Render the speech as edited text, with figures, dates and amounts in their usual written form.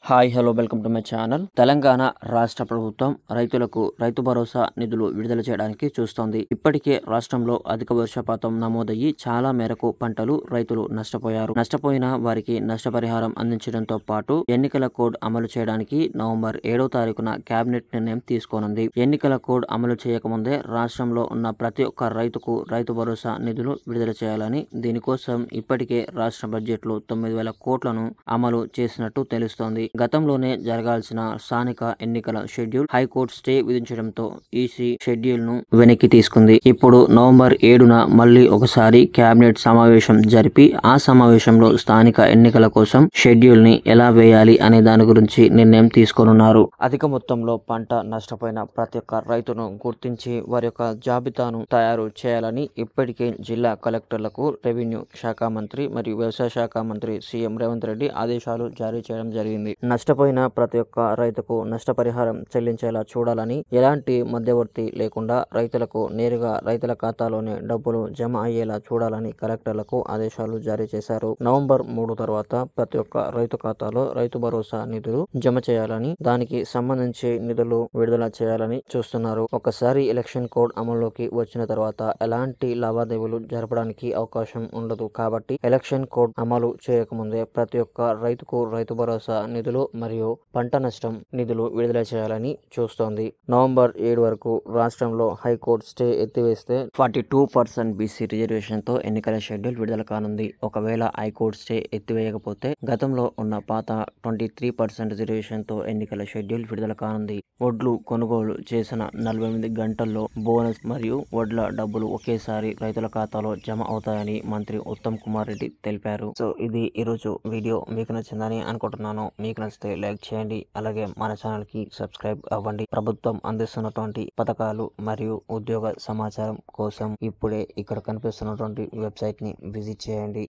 Hi hello welcome to my channel. Telangana రాష్ట్ర ప్రభుత్వం రైతులకు రైతు భరోసా నిధులు విడుదల చేయడానికి చూస్తోంది. ఇప్పటికే రాష్ట్రంలో అధిక వర్షపాతం నమోదయ్యి చాలా మేరకు పంటలు రైతులు నష్టపోయారు. నష్టపోయిన వారికి నష్టపరిహారం అందించడంతో పాటు ఎన్నికల కోడ్ అమలు చేయడానికి నవంబర్ 7వ తారీఖున కేబినెట్ నిర్ణయం తీసుకోనుంది. ఎన్నికల కోడ్ అమలు చేయకముందే రాష్ట్రంలో ఉన్న ప్రతి ఒక్క రైతుకు రైతు భరోసా నిధులు విడుదల చేయాలని, దీనికోసం ఇప్పటికే రాష్ట్ర బడ్జెట్లో 9,000 కోట్లను అమలు చేసినట్టు తెలుస్తోంది. గతంలోనే జరగాల్సిన స్థానిక ఎన్నికల షెడ్యూల్ హైకోర్టు స్టే విధించడంతో ఈసీ షెడ్యూల్ ను వెనక్కి తీసుకుంది. ఇప్పుడు నవంబర్ 7న మళ్లీ ఒకసారి కేబినెట్ సమావేశం జరిపి ఆ సమావేశంలో స్థానిక ఎన్నికల కోసం షెడ్యూల్ ని ఎలా వేయాలి అనే దాని గురించి నిర్ణయం తీసుకోనున్నారు. అధిక మొత్తంలో పంట నష్టపోయిన ప్రతి ఒక్క రైతును గుర్తించి వారి యొక్క జాబితాను తయారు చేయాలని ఇప్పటికే జిల్లా కలెక్టర్లకు రెవెన్యూ శాఖ మంత్రి మరియు వ్యవసాయ శాఖ మంత్రి సీఎం రేవంత్ రెడ్డి ఆదేశాలు జారీ చేయడం జరిగింది. నష్టపోయిన ప్రతి ఒక్క రైతుకు నష్టపరిహారం చెల్లించేలా చూడాలని, ఎలాంటి మధ్యవర్తి లేకుండా రైతులకు నేరుగా రైతుల ఖాతాలోనే డబ్బులు జమ అయ్యేలా చూడాలని కలెక్టర్లకు ఆదేశాలు జారీ చేశారు. నవంబర్ 3 తర్వాత ప్రతి ఒక్క రైతు ఖాతాలో రైతు భరోసా నిధులు జమ చేయాలని, దానికి సంబంధించి నిధులు విడుదల చేయాలని చూస్తున్నారు. ఒకసారి ఎలక్షన్ కోడ్ అమల్లోకి వచ్చిన తర్వాత ఎలాంటి లావాదేవీలు జరపడానికి అవకాశం ఉండదు. కాబట్టి ఎలక్షన్ కోడ్ అమలు చేయకముందే ప్రతి ఒక్క రైతుకు రైతు భరోసా నిధులు మరియు పంట నష్టం నిధులు విడుదల చేయాలని చూస్తోంది. నవంబర్ 7 వరకు రాష్ట్రంలో హైకోర్టు స్టే ఎత్తివేస్తే 42% బీసీ రిజర్వేషన్ తో ఎన్నికల షెడ్యూల్ విడుదల కానుంది. ఒకవేళ హైకోర్టు స్టే ఎత్తివేయకపోతే గతంలో ఉన్న పాత 23% రిజర్వేషన్ తో ఎన్నికల షెడ్యూల్ విడుదల కానుంది. వడ్లు కొనుగోలు చేసిన 48 గంటల్లో బోనస్ మరియు వడ్ల డబ్బులు ఒకేసారి రైతుల ఖాతాలో జమ అవుతాయని మంత్రి ఉత్తమ్ కుమార్ రెడ్డి తెలిపారు. సో ఇది ఈరోజు వీడియో. మీకు నచ్చిందని అనుకుంటున్నాను. మీకు నచ్చితే లైక్ చేయండి. అలాగే మన ఛానల్ కి సబ్స్క్రైబ్ అవ్వండి. ప్రభుత్వం అందిస్తున్నటువంటి పథకాలు మరియు ఉద్యోగ సమాచారం కోసం ఇప్పుడే ఇక్కడ కనిపిస్తున్నటువంటి వెబ్సైట్ ని విజిట్ చేయండి.